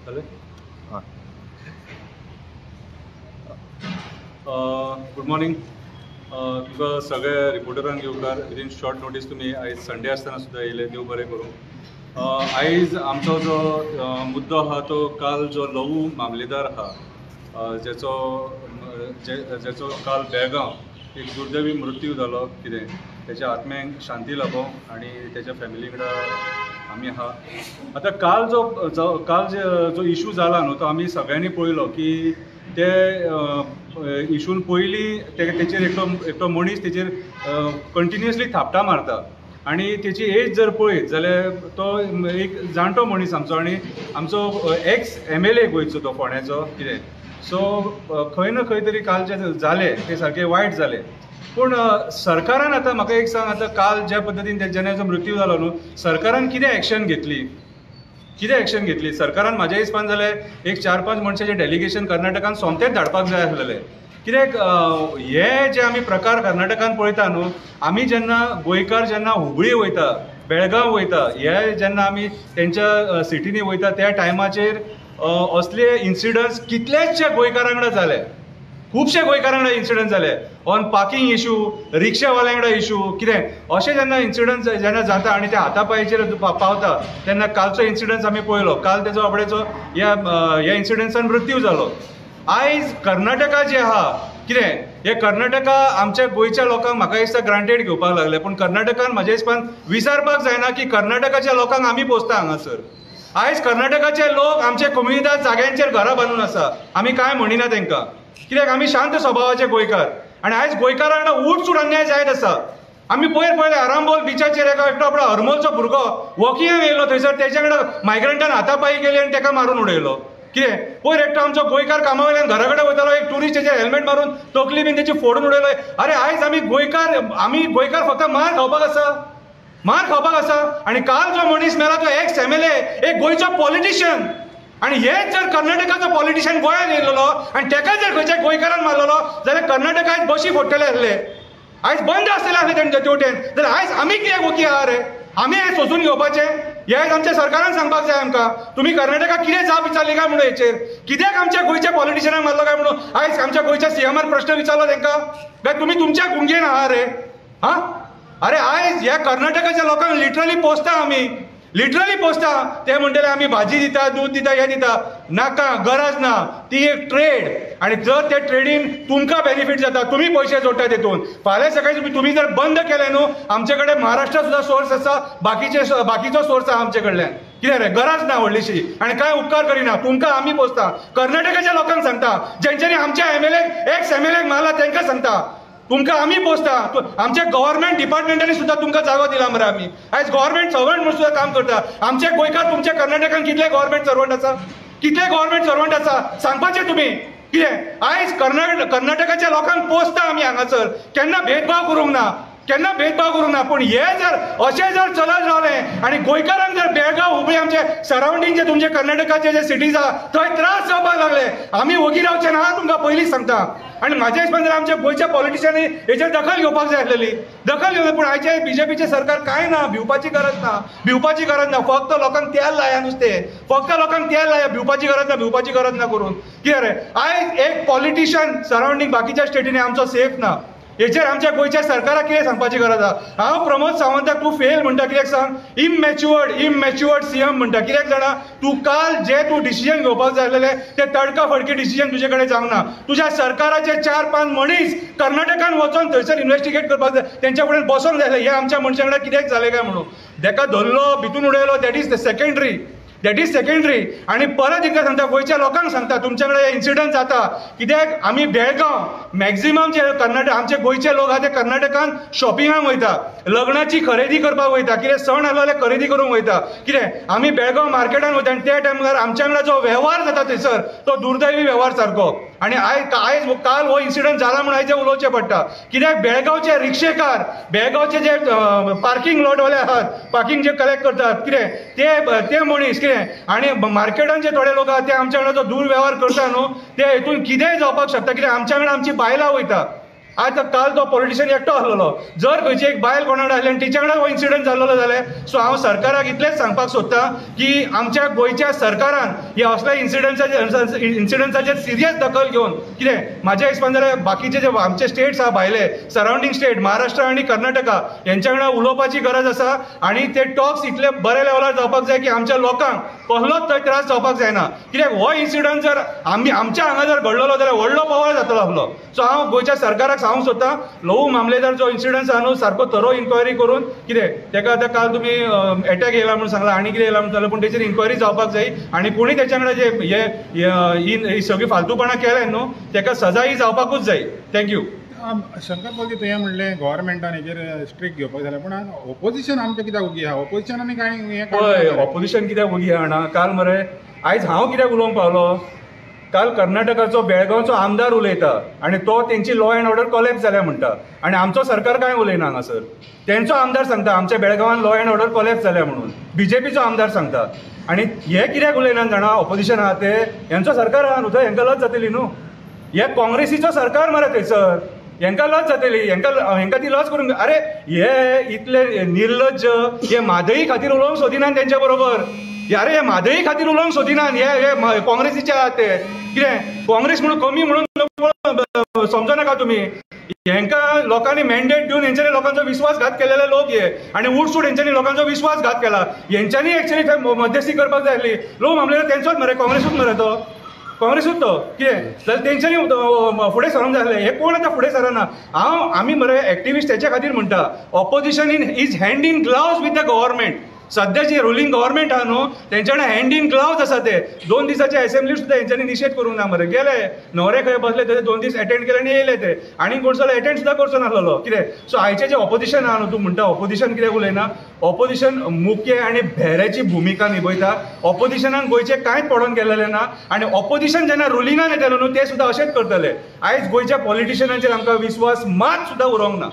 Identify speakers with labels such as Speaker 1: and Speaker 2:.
Speaker 1: Good morning तुमकां सगळे रिपोर्टरांक येवकार विदीन शॉर्ट नोटीस तुमी आयज संडे आसतना सुद्दां येयले, देव बरें करूं. आयज आमचो जो मुद्दो आहा तो काल जो लवू मामलेदार आहा जेचो काल बेळगांव एक दुर्दैवी मृत्यू जालो, कितें तेच्या आत्म्यांक शांती लाभो आनी तेच्या फॅमिली कडेन आमी आहा. आतां काल जो इशू जाला न्हू तो आमी सगळ्यांनी पळयलो की ते इशून पयलीं तेचेर एकटो मनीस तेचेर कंटिन्युअसली थापटां मारता आनी तेची एज जर पळयत जाल्यार तो एक जाणटो मनीस आमचो आनी आमचो एक्स MLA गोंयचो तो फोंड्याचो, कितें सो खंय ना खंय तरी काल जे जालें ते सारकें वायट जालें. पूण सरकारान आतां म्हाका एक सांग, आतां काल ज्या पद्दतीन जेन्ना मृत्यू जालो न्हू, सरकारान कितें एक्शन घेतली? सरकारान म्हाज्या हिसपान जाल्यार एक 4-5 मनशाचें डेलिगेशन कर्नाटकान सोमतेच धाडपाक जाय आसलेलें. कित्याक हे जे आमी प्रकार कर्नाटकान पळयता न्हू, आमी जेन्ना गोंयकार जेन्ना हुबळी वयता, बेळगांव वयता, हे जेन्ना आमी तेंच्या सिटीनी वयता त्या टायमाचेर असले इन्सिडंट्स कितलेशे गोंयकारां कडेन जाले, खुबशे गोंयकारां कडेन इन्सिडंट जाले. ऑन पार्किंग इशू, रिक्षावाल्यां कडेन इशू, कितें अशें जेन्ना इन्सिडंट जेन्ना जाता आनी ते हातापांयचेर पावता तेन्ना कालचो इन्सिडंट आमी पळयलो. काल तेजो बाबड्याचो ह्या इन्सिडंट्सान मृत्यू जालो. आयज कर्नाटका जे आहा, कितें हे कर्नाटका आमच्या गोंयच्या लोकांक म्हाका दिसता ग्रांटेड घेवपाक लागले, पूण कर्नाटकान म्हाज्या हिसपान विचारपाक जायना की कर्नाटकाच्या लोकांक आमी पोसता हांगासर. आयज कर्नाटकाचे लोक आमचे कम्युनिदाद जाग्यांचेर घरां बांदून आसा, आमी कांय म्हणिना तेंकां, कित्याक आमी शांत स्वभावाचे गोंयकार. आनी आयज गोंयकारां कडेन उठ अन्याय जायत आसा. आमी पयले आरांबोल बिचाचेर एकटो आपलो हरमलचो भुरगो वॉकिंगाक येयलो, थंयसर तेच्या कडेन मायग्रंटान हातापायी गेली आनी ताका मारून उडयलो. कितें पयर एकटो आमचो गोंयकार कामा वयल्यान घरा कडेन वयतालो, एक ट्युरिस्ट तेजेर हेल्मेट मारून तकली बीन तेची फोडून उडयलो. अरे आयज आमी गोंयकार फक्त मार खावपाक आसा. आनी काल जो मनीस मेला तो एक्स MLA, एक गोंयचो पॉलिटिशियन, आनी हेच जर कर्नाटकाचो पॉलिटिशियन गोंयांत येयलेलो आनी ताका जर खंयच्या गोंयकारान मारलेलो जाल्यार कर्नाटक आयज बशी फोडटले आसले, आयज बंद आसतले आसले तेंचे तेवटेन. जाल्यार आयज आमी कित्याक वोकी आहा रे? आमी हें सोंसून घेवपाचें? हे आयज आमच्या सरकारान सांगपाक जाय आमकां, तुमी कर्नाटकाक कितें जाप विचारली काय म्हणून हेचेर, कित्याक आमच्या गोंयच्या पॉलिटिशियनाक मारलो काय म्हणून आयज आमच्या गोंयच्या CMार प्रश्न विचारलो तेंकां काय तुमी तुमच्या गुंगेन आहा रे? हां, अरे आयज ह्या कर्नाटकाच्या लोकांक लिटरली पोसता ते म्हणटले आमी भाजी दिता, दूध दिता, हे दिता. नाका, गरज ना. ती एक ट्रेड, आनी जर ते ट्रेडीन तुमकां बेनिफीट जाता, तुमी पयशे जोडटा तेतून. फाल्यां सकाळी तुमी जर बंद केले न्हू, आमचे कडेन महाराष्ट्रा सुद्दां सोर्स आसा, बाकीचो सोर्स आहा आमचे कडल्यान. कितें रे, गरज ना व्हडलीशी, आनी कांय उपकार करिना. तुमकां आमी पोसता, कर्नाटकाच्या लोकांक सांगता, जेंच्यांनी आमच्या एक्स MLAक मारला तेंकां सांगता, तुमकां आमी पोसता. आमच्या गव्हर्नमेंट डिपार्टमेंटांनी सुद्दां तुमकां जागो दिला मरे आमी. आयज गव्हर्नमेंट सर्वंट म्हणून सुद्दां काम करता. आमचे गोंयकार तुमच्या कर्नाटकान कितले गव्हर्नमेंट सर्वंट आसा सांगपाचें तुमी. कितें आयज कर्नाटकाच्या लोकांक पोसता आमी हांगासर, केन्ना भेदभाव करूंक ना. पूण हे जर अशें जर चलत रावलें आनी गोंयकारांक जर बेळगांव हुबळी आमचे सरावंडींग जे तुमचे कर्नाटकाचे जे सिटीज आहा थंय त्रास जावपाक लागले, आमी वोगी रावचे ना तुमकां पयलींच सांगता. आनी म्हाज्या हिसपान जर आमच्या गोंयच्या पॉलिटिशियनांनी हेचेर दखल घेवपाक जाय आसलेली, पूण आयचे BJPचे सरकार कांय ना, भिवपाची गरज ना. फक्त लोकांक तेल लाया नुस्तें, भिवपाची गरज ना करून. कितें रे, आयज एक पॉलिटिशियन सरावंडींग बाकीच्या स्टेटींनी आमचो सेफ ना. हेचेर आमच्या गोंयच्या सरकाराक कितें सांगपाची गरज आहा? हांव प्रमोद सावंताक तूं फेल म्हणटा, कित्याक सांग? इमॅच्युअर्ड CM म्हणटा. कित्याक जाणा, काल जे तूं डिसिजन घेवपाक जाय आसलेलें ते तडका फडकी डिसिजन तुजे कडेन जावंक ना. तुज्या सरकाराचे 4-5 मनीस कर्नाटकान वचोन थंयसर इन्व्हेस्टिगेट करपाक जाय, तेंच्या फुडें बसोंक जाय हे आमच्या मनशां कडेन कित्याक जालें काय म्हणून. ताका धरलो, भितून उडयलो, दॅट इज सेकंडरी. आनी परत एकदां सांगता, गोंयच्या लोकांक सांगता, तुमच्या कडेन इन्सिडंट जाता कित्याक आमी बेळगांव मॅक्झिमम जे आमचे गोंयचे लोक आहा ते कर्नाटकान शॉपिंगाक वयता, लग्नाची खरेदी करपाक वयता, कितें सण आसलो जाल्यार खरेदी करूंक वयता. कितें आमी बेळगांव मार्केटान वयता आनी त्या टायमार आमच्या कडेन जो वेव्हार जाता थंयसर तो दुर्दैवी वेव्हार सारको. आनी काल हो इन्सिडंट जाला म्हणून आयज उलोवचें पडटा. कित्याक बेळगांवचे रिक्षेकार, बेळगांवचे जे पार्किंग लॉटवाले आहात, पार्किंग जे कलेक्ट करतात, कितें ते मनीस, कितें आनी मार्केटान जे थोडे लोक आहात ते आमच्या कडेन जो दुर्वेव्हार करता न्हू, ते हितून कितेंय जावपाक शकता. कित्याक आमच्या कडेन आमची बायलां वयता, आज काल तो पॉलिटिशियन एकटो आसलेलो, जर खंयची एक बायल कोणाकडे आसली आनी तिच्या कडेन हो इन्सिडंट जाल्लो जाल्यार सो हांव सरकाराक इतलेंच सांगपाक सोदतां की आमच्या गोंयच्या सरकारान ह्या असल्या इन्सिडंट्साचेर सिरियस दखल घेवन कितें म्हाज्या हिसपान जाल्यार बाकीचे जे आमचे स्टेट्स आहा भायले सरावंडींग स्टेट महाराष्ट्र आनी कर्नाटका यांच्या कडेन उलोवपाची गरज आसा आनी ते टॉक्स इतले बऱ्या लेवलार जावपाक जाय की आमच्या लोकांक कसलोच थंय त्रास जावपाक जायना. कित्याक हो इन्सिडंट जर आमच्या हांगा जर घडलेलो जाल्यार व्हडलो पवार जातलो आपलो. सो हांव गोंयच्या सरकाराक सांगूंक सोदतां लहू मामलेदार जो इन्सिडंट आहा न्हू सारको थरो इन्क्वायरी करून कितें तेका आतां काल तुमी एटॅक येयला म्हणून सांगला आनी कितें येयला म्हणून सांगला पूण तेचेर इन्क्वायरी जावपाक जाय आनी कोणी तेच्या कडेन जे ही सगळी फालतूपणां केल्या न्हू तेका सजाय जावपाकूच जाय. थँक्यू.
Speaker 2: शंकर पागी तुवें म्हणलें गव्हर्मेंटान हेजेर स्ट्रिक्ट घेवपाक जाय पूण ऑपोजिशन आमचें कित्याक उगी आहा? ऑपोजिशनांनी कांय
Speaker 1: पळय ऑपोजिशन कित्याक उगी आहा काल मरे आयज हांव कित्याक उलोवंक पावलो काल कर्नाटकाचो बेळगांवचो आमदार उलयता आनी तो तेंची लॉ अँड ऑर्डर कोलॅप्स जाल्या म्हणटा आनी आमचो सरकार कांय उलयना हांगासर. तेंचो आमदार सांगता आमच्या बेळगांवान लॉ अँड ऑर्डर कोलॅप्स जाल्या म्हणून बीजेपीचो आमदार सांगता आनी हे कित्याक उलयना जाणा ऑपोजिशन आहा ते हेंचो सरकार आहा न्हू थंय हेंकां लज जातली न्हू. हे काँग्रेसीचो सरकार मरे थंयसर हेंकां लज जातली हेंकां ती लज करून अरे हे इतले निर्लज्ज हे म्हादई खातीर उलोवंक सोदिनात तेंच्या बरोबर. अरे हे म्हादई खातीर उलोवंक सोदिनात हे काँग्रेसीचे आहात ते कितें काँग्रेस म्हणून कमी म्हणून समजो नाका तुमी. हेंकां लोकांनी मॅन्डेट दिवन हेंच्यांनी लोकांचो विश्वासघात केलेले लोक हे आनी उठसूट हेंच्यांनी लोकांचो विश्वासघात केला. हेंच्यांनी एक्चुअली थंय मध्यस्थी करपाक जाय आसली. लोक मामलेदार तेंचोच मरे काँग्रेसूच मरे तो काँग्रेसूच तो कितें जाल्यार तेंच्यांनी फुडें सरूंक जाय आसलें. हे कोण आतां फुडें सरना. आमी मरे एक्टिविस्ट हेच्या खातीर म्हणटा opposition is hand in gloves with the government. सध्याची रुलींग गव्हर्मेंट आहा न्हू तेंच्या कडेन हँड इन ग्लावज आसा ते. 2 दिसाचे असेंब्ली सुद्दां हेंच्यांनी निशेध करूंक ना मरे. गेले न्हवरे खंय बसले ते 2 दीस अटेंड केले आनी येयले ते आनी कोण अटेंड सुद्दां करचो नासलो कितें. सो आयचे जे ऑपोजिशन आहा न्हू तूं म्हणटा ऑपोजिशन कित्याक उलयना. ऑपोजिशन मुखे आनी भेऱ्याची भुमिका निभयता. ऑपोजिशनान गोंयचे कांयच पडोवन गेलेले ना आनी ऑपोजिशन जेन्ना रुलिंगान येतलो न्हू ते सुद्दां अशेंच करतले. आयज गोंयच्या पॉलिटिशियनांचेर आमकां विश्वास मात सुद्दां उरोंक ना.